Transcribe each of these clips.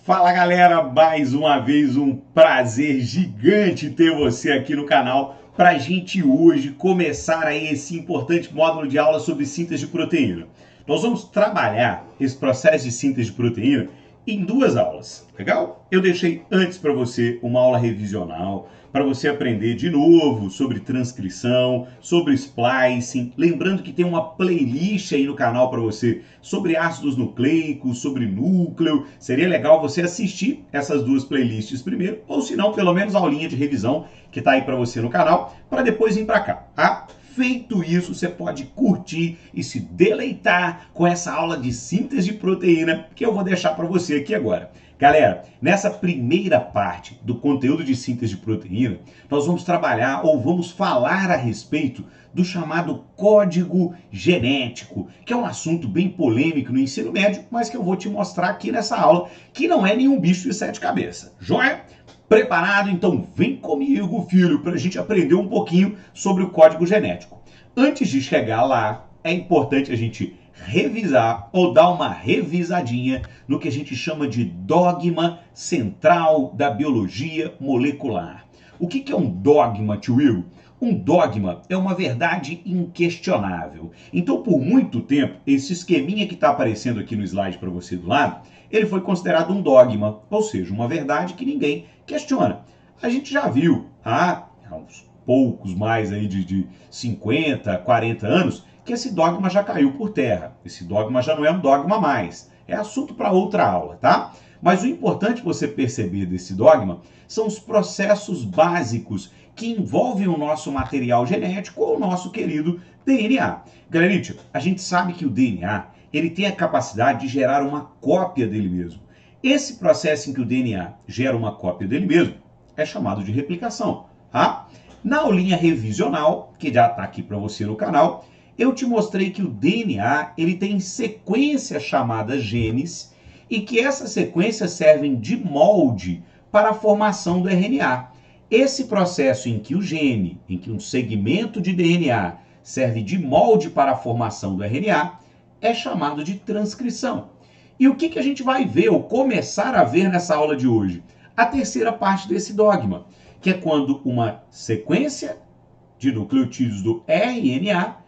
Fala galera, mais uma vez um prazer gigante ter você aqui no canal para a gente hoje começar aí esse importante módulo de aula sobre síntese de proteína. Nós vamos trabalhar esse processo de síntese de proteína em duas aulas, legal? Eu deixei antes para você uma aula revisional, para você aprender de novo sobre transcrição, sobre splicing. Lembrando que tem uma playlist aí no canal para você sobre ácidos nucleicos, sobre núcleo. Seria legal você assistir essas duas playlists primeiro, ou se não, pelo menos a aulinha de revisão que está aí para você no canal, para depois vir para cá, tá? Feito isso, você pode curtir e se deleitar com essa aula de síntese de proteína que eu vou deixar para você aqui agora. Galera, nessa primeira parte do conteúdo de síntese de proteína, nós vamos trabalhar ou vamos falar a respeito do chamado código genético, que é um assunto bem polêmico no ensino médio, mas que eu vou te mostrar aqui nessa aula, que não é nenhum bicho de sete cabeças. Joia? Preparado? Então vem comigo, filho, para a gente aprender um pouquinho sobre o código genético. Antes de chegar lá, é importante a gente revisar ou dar uma revisadinha no que a gente chama de dogma central da biologia molecular. O que é um dogma, tio Will? Um dogma é uma verdade inquestionável. Então, por muito tempo, esse esqueminha que está aparecendo aqui no slide para você do lado, ele foi considerado um dogma, ou seja, uma verdade que ninguém questiona. A gente já viu há uns poucos mais aí de 50, 40 anos, que esse dogma já caiu por terra. Esse dogma já não é um dogma mais. É assunto para outra aula, tá? Mas o importante você perceber desse dogma são os processos básicos que envolvem o nosso material genético ou o nosso querido DNA. Galerinha, a gente sabe que o DNA ele tem a capacidade de gerar uma cópia dele mesmo. Esse processo em que o DNA gera uma cópia dele mesmo é chamado de replicação, tá? Na aulinha revisional, que já está aqui para você no canal, eu te mostrei que o DNA ele tem sequências chamadas genes e que essas sequências servem de molde para a formação do RNA. Esse processo em que o gene, em que um segmento de DNA serve de molde para a formação do RNA, é chamado de transcrição. E o que a gente vai ver ou começar a ver nessa aula de hoje? A terceira parte desse dogma, que é quando uma sequência de nucleotídeos do RNA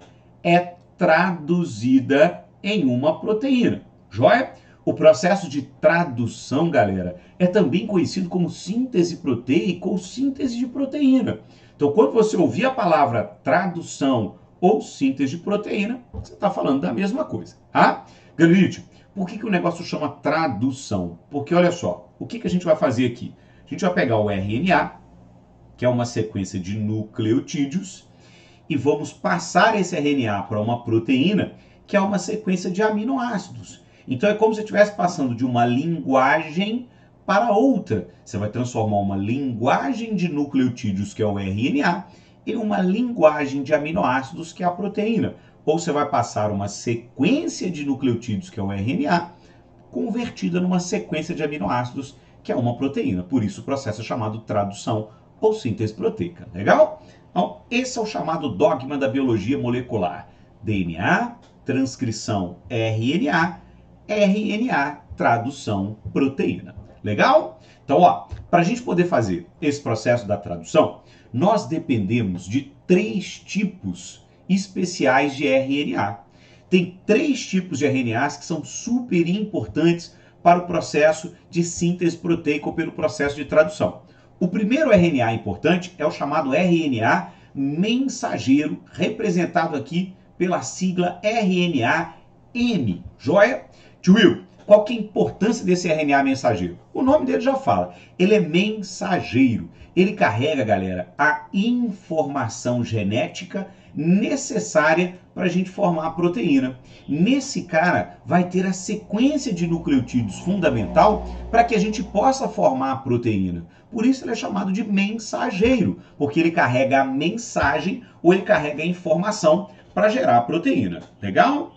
é traduzida em uma proteína. Joia? O processo de tradução, galera, é também conhecido como síntese proteica ou síntese de proteína. Então, quando você ouvir a palavra tradução ou síntese de proteína, você está falando da mesma coisa, tá? Galera, por que o negócio chama tradução? Porque, olha só, o que a gente vai fazer aqui? A gente vai pegar o RNA, que é uma sequência de nucleotídeos, e vamos passar esse RNA para uma proteína, que é uma sequência de aminoácidos. Então é como se estivesse passando de uma linguagem para outra. Você vai transformar uma linguagem de nucleotídeos, que é o RNA, em uma linguagem de aminoácidos, que é a proteína. Ou você vai passar uma sequência de nucleotídeos, que é o RNA, convertida numa sequência de aminoácidos, que é uma proteína. Por isso o processo é chamado tradução ou síntese proteica. Legal? Então, esse é o chamado dogma da biologia molecular. DNA, transcrição RNA, RNA, tradução proteína. Legal? Então, ó, para a gente poder fazer esse processo da tradução, nós dependemos de 3 tipos especiais de RNA. Tem 3 tipos de RNAs que são super importantes para o processo de síntese proteica ou pelo processo de tradução. O primeiro RNA importante é o chamado RNA mensageiro, representado aqui pela sigla RNA-M. Joia? Tio Will, qual que é a importância desse RNA mensageiro? O nome dele já fala. Ele é mensageiro. Ele carrega, galera, a informação genética necessária para a gente formar a proteína. Nesse cara vai ter a sequência de nucleotídeos fundamental para que a gente possa formar a proteína. Por isso ele é chamado de mensageiro, porque ele carrega a mensagem ou ele carrega a informação para gerar a proteína. Legal?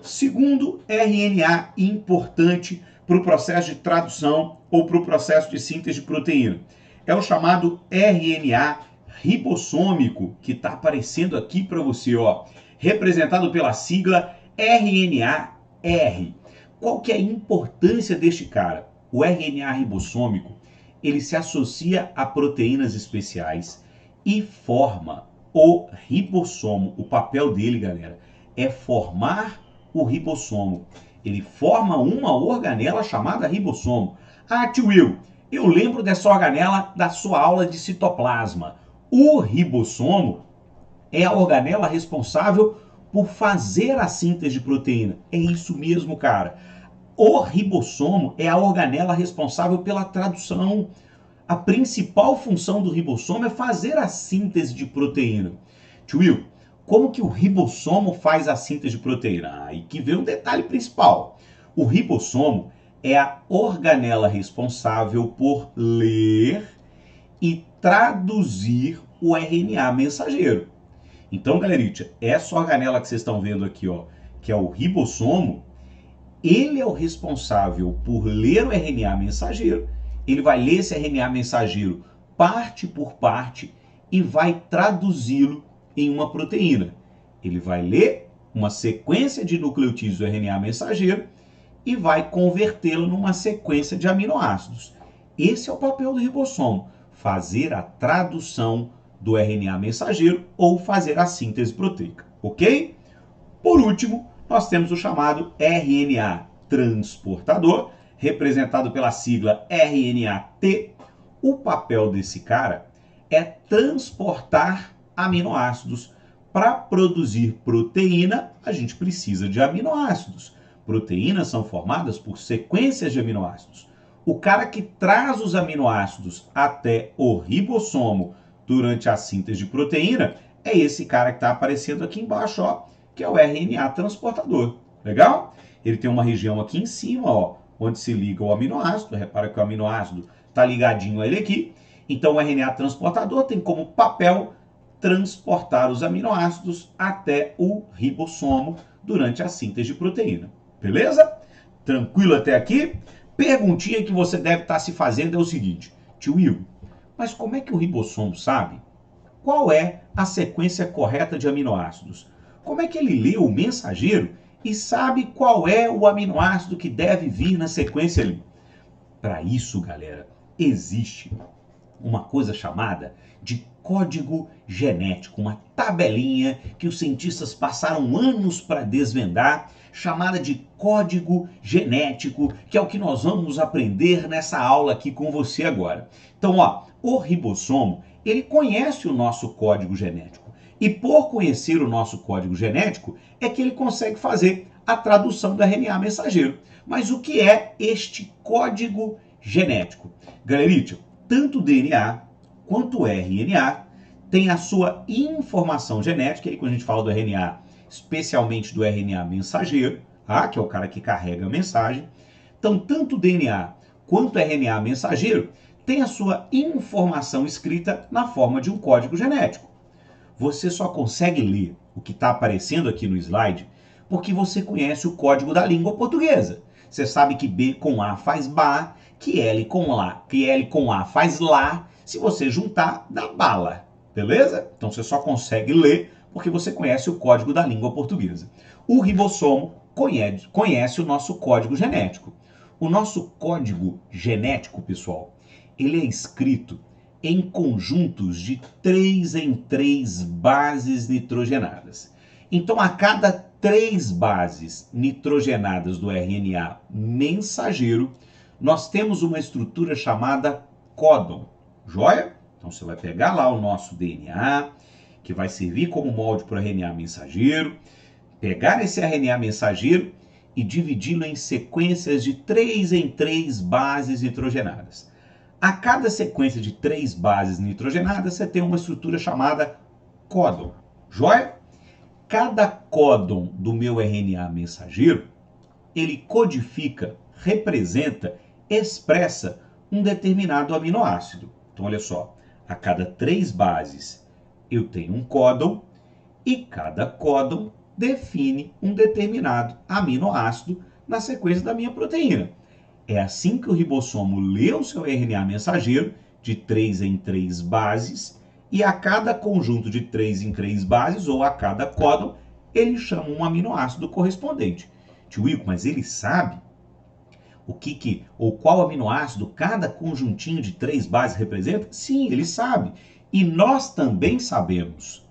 Segundo RNA importante para o processo de tradução ou para o processo de síntese de proteína é o chamado RNA ribossômico, que está aparecendo aqui para você, ó, representado pela sigla RNA-R. Qual que é a importância deste cara? O RNA ribossômico, ele se associa a proteínas especiais e forma o ribossomo. O papel dele, galera, é formar o ribossomo. Ele forma uma organela chamada ribossomo. Ah, tio Will, eu lembro dessa organela da sua aula de citoplasma. O ribossomo é a organela responsável por fazer a síntese de proteína. É isso mesmo, cara. O ribossomo é a organela responsável pela tradução. A principal função do ribossomo é fazer a síntese de proteína. Tio Will, como que o ribossomo faz a síntese de proteína? Aí que vem um detalhe principal. O ribossomo é a organela responsável por ler e traduzir o RNA mensageiro. Então, galerita, essa organela que vocês estão vendo aqui, ó, que é o ribossomo, ele é o responsável por ler o RNA mensageiro. Ele vai ler esse RNA mensageiro parte por parte e vai traduzi-lo em uma proteína. Ele vai ler uma sequência de nucleotídeos do RNA mensageiro e vai convertê-lo numa sequência de aminoácidos. Esse é o papel do ribossomo, fazer a tradução do RNA mensageiro ou fazer a síntese proteica, ok? Por último, nós temos o chamado RNA transportador, representado pela sigla RNAT. O papel desse cara é transportar aminoácidos. Para produzir proteína, a gente precisa de aminoácidos. Proteínas são formadas por sequências de aminoácidos. O cara que traz os aminoácidos até o ribossomo durante a síntese de proteína é esse cara que está aparecendo aqui embaixo, ó, que é o RNA transportador. Legal? Ele tem uma região aqui em cima, ó, onde se liga o aminoácido. Repara que o aminoácido está ligadinho a ele aqui. Então, o RNA transportador tem como papel transportar os aminoácidos até o ribossomo durante a síntese de proteína. Beleza? Tranquilo até aqui? Perguntinha que você deve estar se fazendo é o seguinte: tio Will, mas como é que o ribossomo sabe qual é a sequência correta de aminoácidos? Como é que ele lê o mensageiro e sabe qual é o aminoácido que deve vir na sequência ali? Para isso, galera, existe uma coisa chamada de código genético, uma tabelinha que os cientistas passaram anos para desvendar, chamada de código genético, que é o que nós vamos aprender nessa aula aqui com você agora. Então, ó, o ribossomo, ele conhece o nosso código genético. E por conhecer o nosso código genético, é que ele consegue fazer a tradução do RNA mensageiro. Mas o que é este código genético? Galerita, tanto o DNA quanto o RNA tem a sua informação genética, e aí quando a gente fala do RNA, especialmente do RNA mensageiro, que é o cara que carrega a mensagem. Então, tanto o DNA quanto o RNA mensageiro tem a sua informação escrita na forma de um código genético. Você só consegue ler o que está aparecendo aqui no slide porque você conhece o código da língua portuguesa. Você sabe que B com A faz ba, que L com A faz lá. Se você juntar, dá bala. Beleza? Então você só consegue ler porque você conhece o código da língua portuguesa. O ribossomo conhece o nosso código genético. O nosso código genético, pessoal, ele é escrito em conjuntos de 3 em 3 bases nitrogenadas. Então, a cada 3 bases nitrogenadas do RNA mensageiro, nós temos uma estrutura chamada códon. Joia? Então, você vai pegar lá o nosso DNA, que vai servir como molde para o RNA mensageiro, pegar esse RNA mensageiro e dividi-lo em sequências de 3 em 3 bases nitrogenadas. A cada sequência de 3 bases nitrogenadas, você tem uma estrutura chamada códon. Joia? Cada códon do meu RNA mensageiro, ele codifica, representa, expressa um determinado aminoácido. Então, olha só, a cada 3 bases eu tenho um códon e cada códon define um determinado aminoácido na sequência da minha proteína. É assim que o ribossomo lê o seu RNA mensageiro de 3 em 3 bases e a cada conjunto de 3 em 3 bases, ou a cada códon, ele chama um aminoácido correspondente. Tio Will, mas ele sabe ou qual aminoácido cada conjuntinho de 3 bases representa? Sim, ele sabe. E nós também sabemos,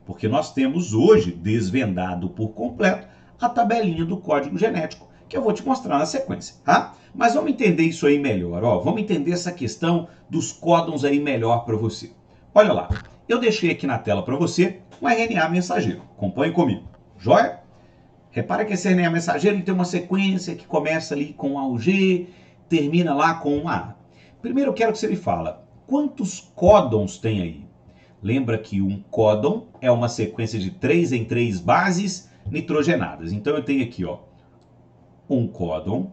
porque nós temos hoje desvendado por completo a tabelinha do código genético, que eu vou te mostrar na sequência, tá? Mas vamos entender isso aí melhor, ó. Vamos entender essa questão dos códons aí melhor para você. Olha lá, eu deixei aqui na tela para você um RNA mensageiro. Acompanhe comigo, joia? Repara que esse RNA mensageiro tem uma sequência que começa ali com A ou G, termina lá com um A. Primeiro eu quero que você me fala, quantos códons tem aí? Lembra que um códon é uma sequência de 3 em 3 bases nitrogenadas. Então eu tenho aqui, ó, um códon,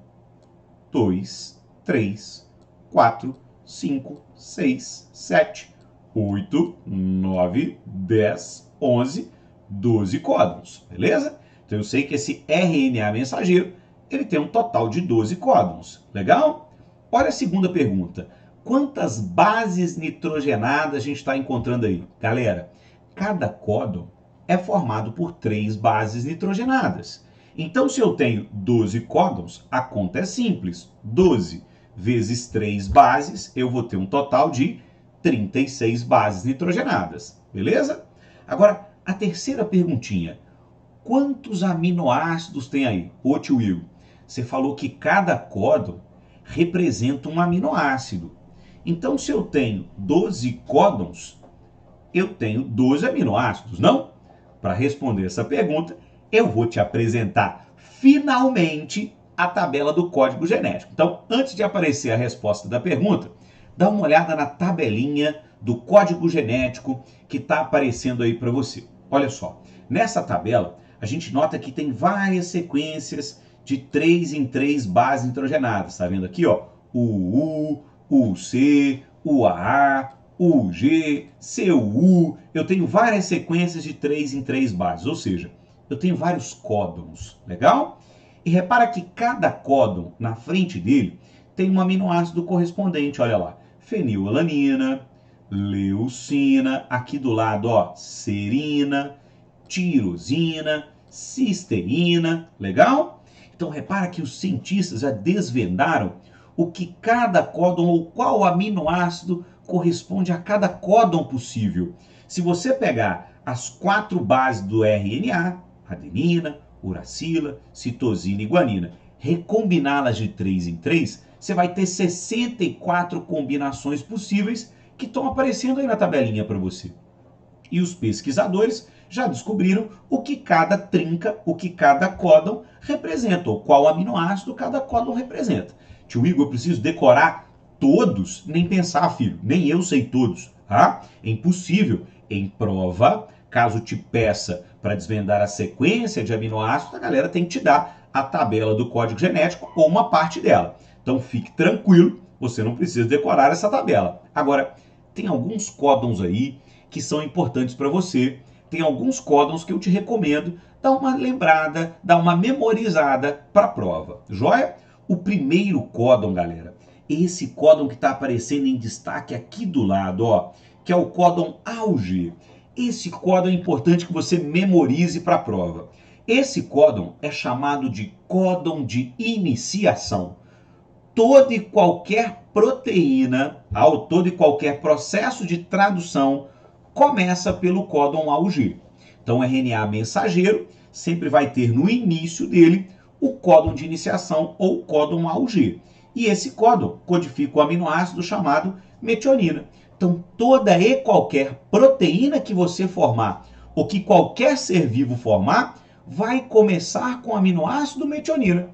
2, 3, 4, 5, 6, 7, 8, 9, 10, 11, 12 códons, beleza? Então eu sei que esse RNA mensageiro, ele tem um total de 12 códons, legal? Olha a segunda pergunta. Quantas bases nitrogenadas a gente está encontrando aí? Galera, cada códon é formado por 3 bases nitrogenadas. Então, se eu tenho 12 códons, a conta é simples. 12 vezes 3 bases, eu vou ter um total de 36 bases nitrogenadas, beleza? Agora, a terceira perguntinha. Quantos aminoácidos tem aí? Ô tio Igor, você falou que cada códon representa um aminoácido. Então, se eu tenho 12 códons, eu tenho 12 aminoácidos, não? Para responder essa pergunta, eu vou te apresentar finalmente a tabela do código genético. Então, antes de aparecer a resposta da pergunta, dá uma olhada na tabelinha do código genético que está aparecendo aí para você. Olha só, nessa tabela, a gente nota que tem várias sequências de 3 em 3 bases nitrogenadas. Está vendo aqui, ó? O U, o C, o AA, o G, CU. Eu tenho várias sequências de 3 em 3 bases, ou seja, eu tenho vários códons, legal? E repara que cada códon, na frente dele, tem um aminoácido correspondente, olha lá. Fenilalanina, leucina, aqui do lado, ó, serina, tirosina, cisteína, legal? Então repara que os cientistas já desvendaram o que cada códon ou qual aminoácido corresponde a cada códon possível. Se você pegar as 4 bases do RNA, adenina, uracila, citosina e guanina, recombiná-las de 3 em 3, você vai ter 64 combinações possíveis que estão aparecendo aí na tabelinha para você. E os pesquisadores já descobriram o que cada trinca, o que cada códon representa, ou qual aminoácido cada códon representa. Tio Igor, eu preciso decorar todos? Nem pensar, filho, nem eu sei todos, tá? É impossível. Em prova, caso te peça para desvendar a sequência de aminoácidos, a galera tem que te dar a tabela do código genético ou uma parte dela. Então fique tranquilo, você não precisa decorar essa tabela. Agora, tem alguns códons aí que são importantes para você. Tem alguns códons que eu te recomendo dar uma lembrada, dar uma memorizada para a prova. Joia? O primeiro códon, galera, esse códon que está aparecendo em destaque aqui do lado, ó, que é o códon AUG. Esse códon é importante que você memorize para a prova. Esse códon é chamado de códon de iniciação. Toda e qualquer proteína, todo e qualquer processo de tradução começa pelo códon AUG. Então, o RNA mensageiro sempre vai ter no início dele o códon de iniciação ou códon AUG. E esse códon codifica o aminoácido chamado metionina. Então, toda e qualquer proteína que você formar, ou que qualquer ser vivo formar, vai começar com o aminoácido metionina.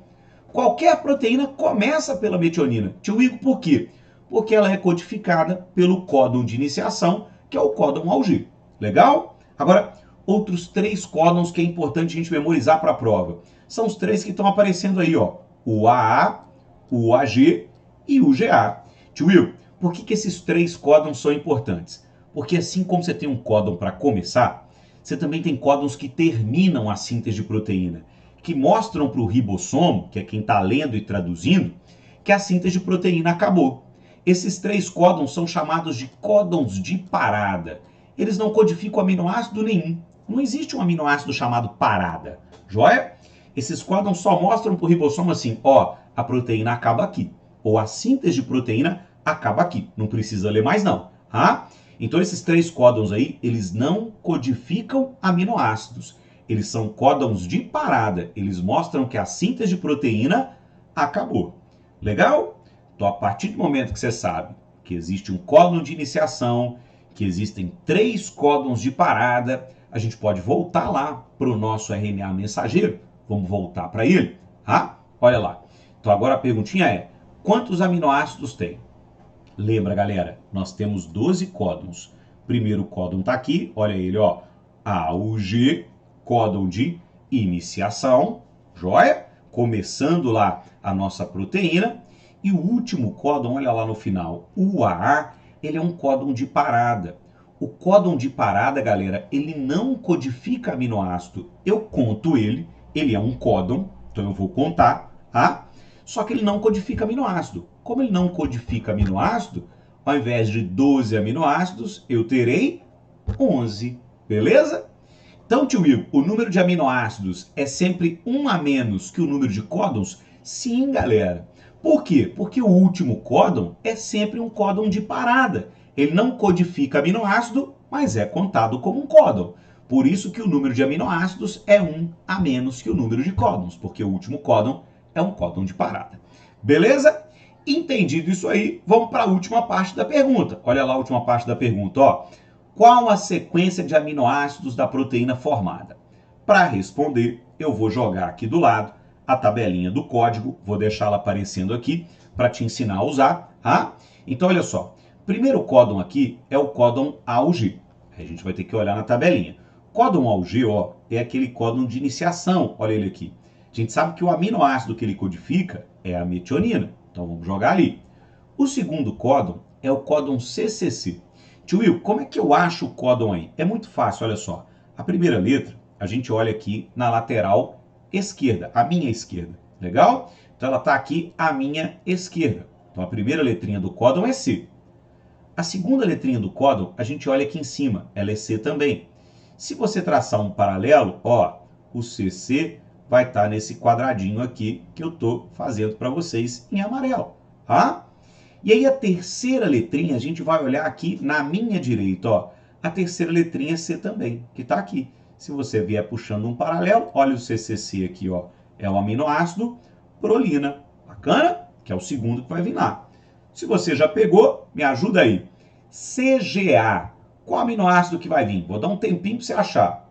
Qualquer proteína começa pela metionina. Tio Igor, por quê? Porque ela é codificada pelo códon de iniciação, que é o códon AUG. Legal? Agora, outros 3 códons que é importante a gente memorizar para a prova. São os 3 que estão aparecendo aí, ó. O AA, o AG e o GA. Tio Will, por que esses 3 códons são importantes? Porque assim como você tem um códon para começar, você também tem códons que terminam a síntese de proteína, que mostram para o ribossomo, que é quem está lendo e traduzindo, que a síntese de proteína acabou. Esses 3 códons são chamados de códons de parada. Eles não codificam aminoácido nenhum. Não existe um aminoácido chamado parada. Joia? Esses códons só mostram para o ribossomo assim, ó, a proteína acaba aqui. Ou a síntese de proteína acaba aqui. Não precisa ler mais não. Tá? Então esses 3 códons aí, eles não codificam aminoácidos. Eles são códons de parada. Eles mostram que a síntese de proteína acabou. Legal? Então a partir do momento que você sabe que existe um códon de iniciação, que existem 3 códons de parada, a gente pode voltar lá para o nosso RNA mensageiro. Vamos voltar para ele. Tá? Olha lá. Então agora a perguntinha é, quantos aminoácidos tem? Lembra, galera, nós temos 12 códons. Primeiro códon está aqui, olha ele, ó. A, U, G, códon de iniciação, joia? Começando lá a nossa proteína. E o último códon, olha lá no final, o AA, ele é um códon de parada. O códon de parada, galera, ele não codifica aminoácido. Eu conto ele é um códon, então eu vou contar, tá? Só que ele não codifica aminoácido. Como ele não codifica aminoácido, ao invés de 12 aminoácidos, eu terei 11, beleza? Então, tio Igor, o número de aminoácidos é sempre um a menos que o número de códons? Sim, galera. Por quê? Porque o último códon é sempre um códon de parada. Ele não codifica aminoácido, mas é contado como um códon. Por isso que o número de aminoácidos é um a menos que o número de códons, porque o último códon é um códon de parada. Beleza? Entendido isso aí, vamos para a última parte da pergunta. Olha lá a última parte da pergunta, ó. Qual a sequência de aminoácidos da proteína formada? Para responder, eu vou jogar aqui do lado a tabelinha do código, vou deixá-la aparecendo aqui para te ensinar a usar, tá? Então, olha só, primeiro códon aqui é o códon AUG. A gente vai ter que olhar na tabelinha. Códon AUG, ó, é aquele códon de iniciação, olha ele aqui. A gente sabe que o aminoácido que ele codifica é a metionina, então vamos jogar ali. O segundo códon é o códon CCC. Tio Will, como é que eu acho o códon aí? É muito fácil, olha só. A primeira letra, a gente olha aqui na lateral esquerda, a minha esquerda. Legal? Então ela está aqui à minha esquerda. Então a primeira letrinha do códon é C. A segunda letrinha do códon, a gente olha aqui em cima, ela é C também. Se você traçar um paralelo, ó, o CC vai estar nesse quadradinho aqui que eu estou fazendo para vocês em amarelo, tá? E aí a terceira letrinha, a gente vai olhar aqui na minha direita, ó. A terceira letrinha é C também, que está aqui. Se você vier puxando um paralelo, olha o CCC aqui, ó. É o aminoácido prolina. Bacana? Que é o segundo que vai vir lá. Se você já pegou, me ajuda aí. CGA. Qual aminoácido que vai vir? Vou dar um tempinho para você achar.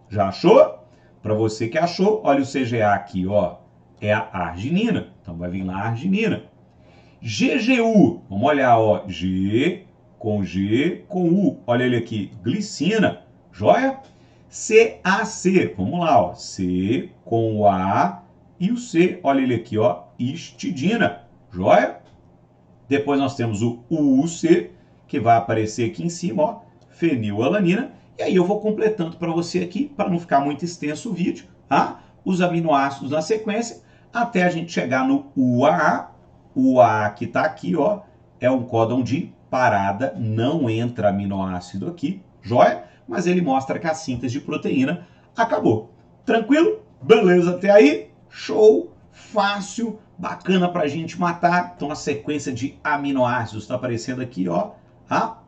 Já achou? Para você que achou, olha o CGA aqui, ó. É a arginina. Então vai vir lá a arginina. GGU, vamos olhar, ó, G com U, olha ele aqui, glicina, joia? CAC, vamos lá, ó, C com o A e o C, olha ele aqui, ó, histidina, joia? Depois nós temos o UC, que vai aparecer aqui em cima, ó, fenilalanina, e aí eu vou completando para você aqui, para não ficar muito extenso o vídeo, tá? Os aminoácidos na sequência, até a gente chegar no UAA. O A que está aqui, ó, é um códon de parada, não entra aminoácido aqui, joia? Mas ele mostra que a síntese de proteína acabou. Tranquilo? Beleza até aí? Show, fácil, bacana pra gente matar. Então a sequência de aminoácidos está aparecendo aqui, ó,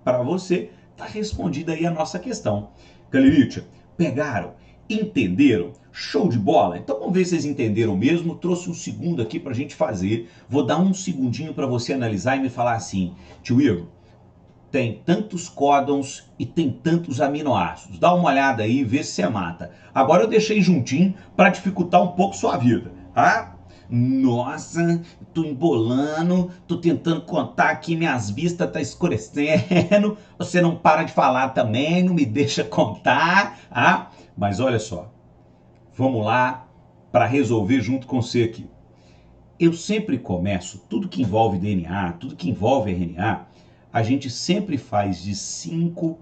para você. Tá respondida aí a nossa questão. Galerinha, pegaram? Entenderam? Show de bola? Então vamos ver se vocês entenderam mesmo. Trouxe um segundo aqui para a gente fazer. Vou dar um segundinho para você analisar e me falar assim, tio Igor, tem tantos códons e tem tantos aminoácidos. Dá uma olhada aí e vê se você mata. Agora eu deixei juntinho para dificultar um pouco sua vida. Nossa, tô embolando, tô tentando contar aqui, minhas vistas tá escurecendo. Você não para de falar também, não me deixa contar, Mas olha só, vamos lá para resolver junto com você aqui. Eu sempre começo, tudo que envolve DNA, tudo que envolve RNA, a gente sempre faz de 5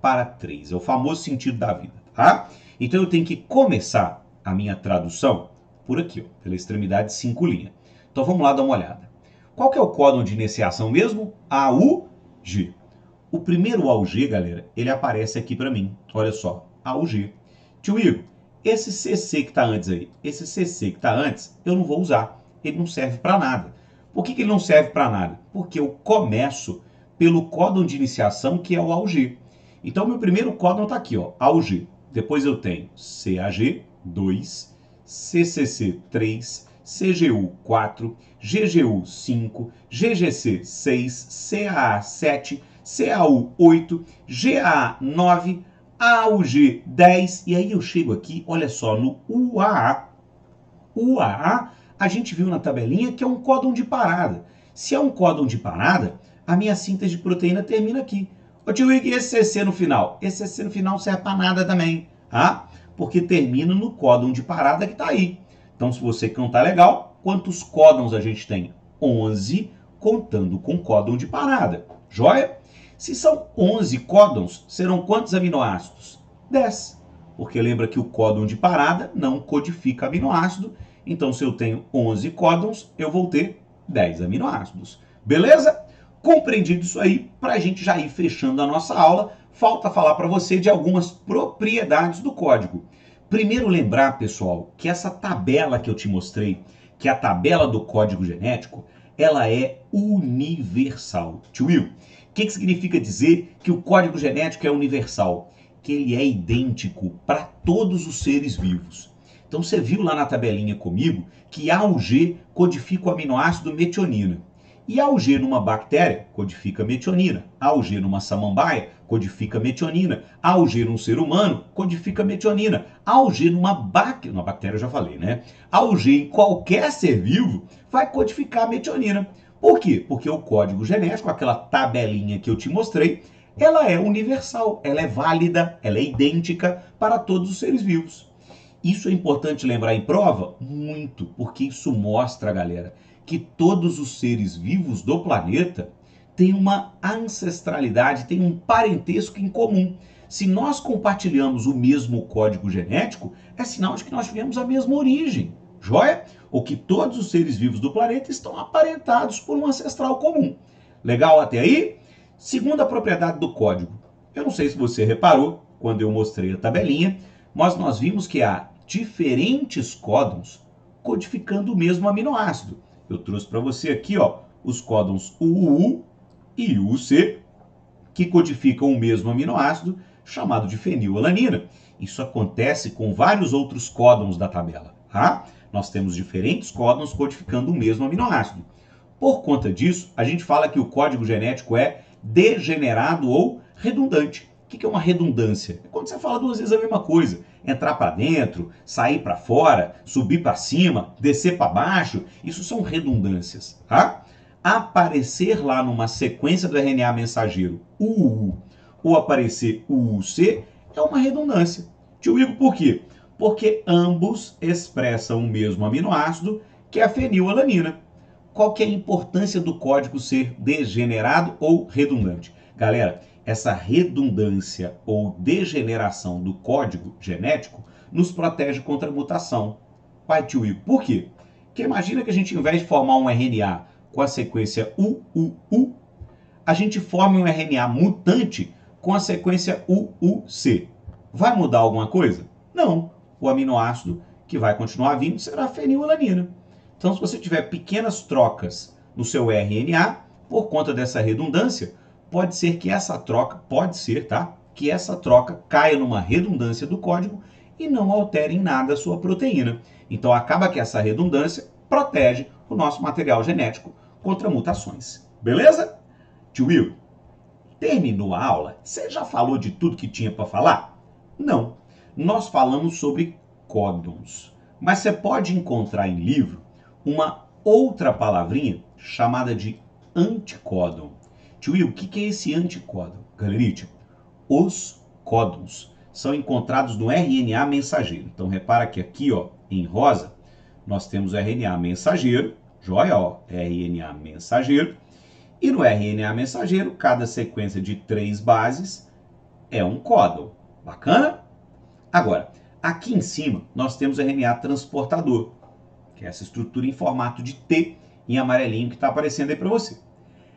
para 3. É o famoso sentido da vida, tá? Então eu tenho que começar a minha tradução por aqui, ó, pela extremidade 5 linha. Então vamos lá dar uma olhada. Qual que é o códon de iniciação mesmo? AUG. O primeiro AUG, galera, ele aparece aqui para mim. Olha só, AUG. Tio Igor, esse CC que está antes aí, esse CC que está antes, eu não vou usar. ele não serve para nada. Por que ele não serve para nada? Porque eu começo pelo códon de iniciação, que é o AUG. Então, meu primeiro códon está aqui, ó, AUG. Depois eu tenho CAG 2, CCC 3, CGU 4, GGU 5, GGC 6, CAA 7, CAU 8, GAA 9, AUG 10, e aí eu chego aqui, olha só, no UAA. O UAA, a gente viu na tabelinha que é um códon de parada. Se é um códon de parada, a minha síntese de proteína termina aqui. Ô tio Ig, e esse CC no final? Esse CC no final não serve para nada também, tá? Porque termina no códon de parada que está aí. Então, se você cantar legal, quantos códons a gente tem? 11, contando com códon de parada. Joia? Se são 11 códons, serão quantos aminoácidos? 10. Porque lembra que o códon de parada não codifica aminoácido. Então, se eu tenho 11 códons, eu vou ter 10 aminoácidos. Beleza? Compreendido isso aí, para a gente já ir fechando a nossa aula, falta falar para você de algumas propriedades do código. Primeiro lembrar, pessoal, que essa tabela que eu te mostrei, que é a tabela do código genético, ela é universal. Tio Will, o que significa dizer que o código genético é universal? Que ele é idêntico para todos os seres vivos. Então você viu lá na tabelinha comigo que AUG codifica o aminoácido metionina. E AUG numa bactéria codifica metionina. AUG numa samambaia codifica metionina. AUG num ser humano codifica metionina. AUG numa bactéria eu já falei, né? AUG em qualquer ser vivo vai codificar metionina. Por quê? Porque o código genético, aquela tabelinha que eu te mostrei, ela é universal, ela é válida, ela é idêntica para todos os seres vivos. Isso é importante lembrar em prova? Muito, porque isso mostra, galera, que todos os seres vivos do planeta têm uma ancestralidade, têm um parentesco em comum. Se nós compartilhamos o mesmo código genético, é sinal de que nós tivemos a mesma origem, joia? Ou que todos os seres vivos do planeta estão aparentados por um ancestral comum. Legal até aí? Segunda propriedade do código. Eu não sei se você reparou quando eu mostrei a tabelinha, mas nós vimos que há diferentes códons codificando o mesmo aminoácido. Eu trouxe para você aqui, ó, os códons UU e UC, que codificam o mesmo aminoácido, chamado de fenilalanina. Isso acontece com vários outros códons da tabela, tá? Nós temos diferentes códons codificando o mesmo aminoácido. Por conta disso, a gente fala que o código genético é degenerado ou redundante. O que é uma redundância? É quando você fala duas vezes a mesma coisa. Entrar para dentro, sair para fora, subir para cima, descer para baixo. Isso são redundâncias, tá? Aparecer lá numa sequência do RNA mensageiro UU ou aparecer UUC é uma redundância. Tio Igor, por quê? Porque ambos expressam o mesmo aminoácido, que é a fenilalanina. Qual que é a importância do código ser degenerado ou redundante? Galera, essa redundância ou degeneração do código genético nos protege contra a mutação. Pai, tio Igor, por quê? Porque imagina que a gente, ao invés de formar um RNA com a sequência UUU, a gente forma um RNA mutante com a sequência UUC. Vai mudar alguma coisa? Não. O aminoácido que vai continuar vindo será a fenilalanina. Então, se você tiver pequenas trocas no seu RNA, por conta dessa redundância, pode ser que essa troca, que essa troca caia numa redundância do código e não altere em nada a sua proteína. Então, acaba que essa redundância protege o nosso material genético contra mutações. Beleza? Tio Will, terminou a aula? Você já falou de tudo que tinha para falar? Não. Nós falamos sobre códons, mas você pode encontrar em livro uma outra palavrinha chamada de anticódon. Tio Will, o que é esse anticódon? Galerite, os códons são encontrados no RNA mensageiro. Então repara que aqui, ó, em rosa, nós temos o RNA mensageiro, joia, ó, RNA mensageiro. E no RNA mensageiro, cada sequência de 3 bases é um códon. Bacana? Agora, aqui em cima, nós temos o RNA transportador, que é essa estrutura em formato de T em amarelinho que está aparecendo aí para você.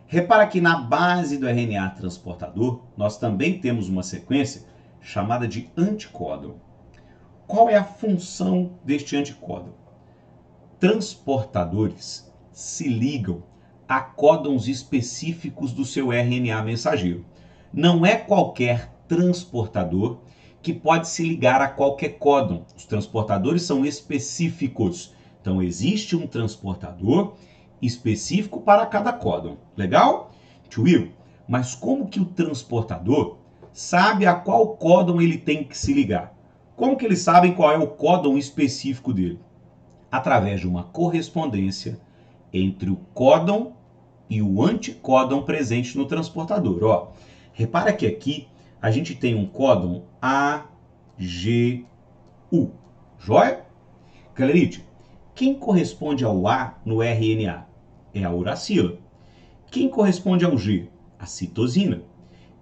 Repara que na base do RNA transportador, nós também temos uma sequência chamada de anticódon. Qual é a função deste anticódon? transportadores se ligam a códons específicos do seu RNA mensageiro. Não é qualquer transportador que pode se ligar a qualquer códon. Os transportadores são específicos. Então, existe um transportador específico para cada códon. Legal? Tio Will, mas como que o transportador sabe a qual códon ele tem que se ligar? Como que eles sabem qual é o códon específico dele? Através de uma correspondência entre o códon e o anticódon presente no transportador. Ó, repara que aqui a gente tem um códon AGU. Joia? Clarite, quem corresponde ao A no RNA? É a uracila. Quem corresponde ao G? A citosina.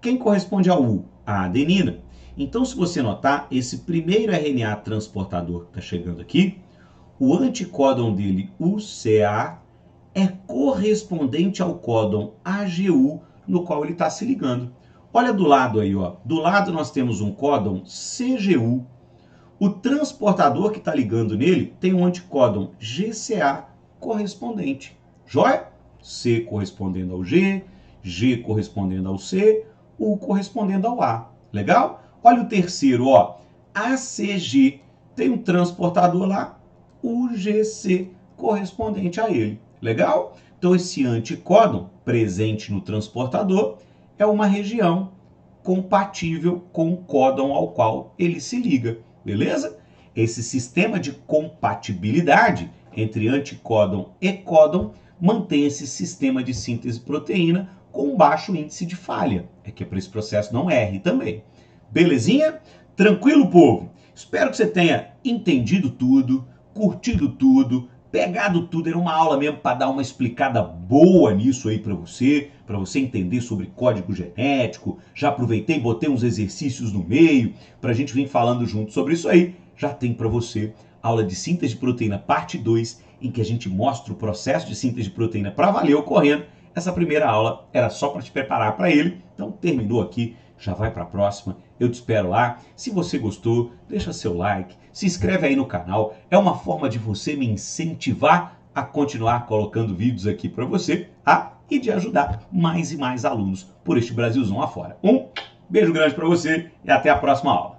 Quem corresponde ao U? A adenina. Então, se você notar, esse primeiro RNA transportador que está chegando aqui, o anticódon dele, UCA, é correspondente ao códon AGU, no qual ele está se ligando. Olha do lado aí, ó. Do lado nós temos um códon CGU. O transportador que está ligando nele tem um anticódon GCA correspondente. Joia? C correspondendo ao G, G correspondendo ao C, U correspondendo ao A. Legal? Olha o terceiro, ó. ACG tem um transportador lá, UGC correspondente a ele. Legal? Então esse anticódon presente no transportador é uma região compatível com o códon ao qual ele se liga. Beleza? Esse sistema de compatibilidade entre anticódon e códon mantém esse sistema de síntese de proteína com um baixo índice de falha. É que para esse processo não erre também. Belezinha? Tranquilo, povo? Espero que você tenha entendido tudo, curtido tudo, pegado tudo. Era uma aula mesmo para dar uma explicada boa nisso aí para você entender sobre código genético. Já aproveitei e botei uns exercícios no meio para a gente vir falando junto sobre isso aí. Já tem para você aula de síntese de proteína parte 2, em que a gente mostra o processo de síntese de proteína para valer ocorrendo. Essa primeira aula era só para te preparar para ele. Então terminou aqui, já vai para a próxima. Eu te espero lá. Se você gostou, deixa seu like, se inscreve aí no canal. É uma forma de você me incentivar a continuar colocando vídeos aqui para você, tá? E de ajudar mais e mais alunos por este Brasilzão afora. Um beijo grande para você e até a próxima aula.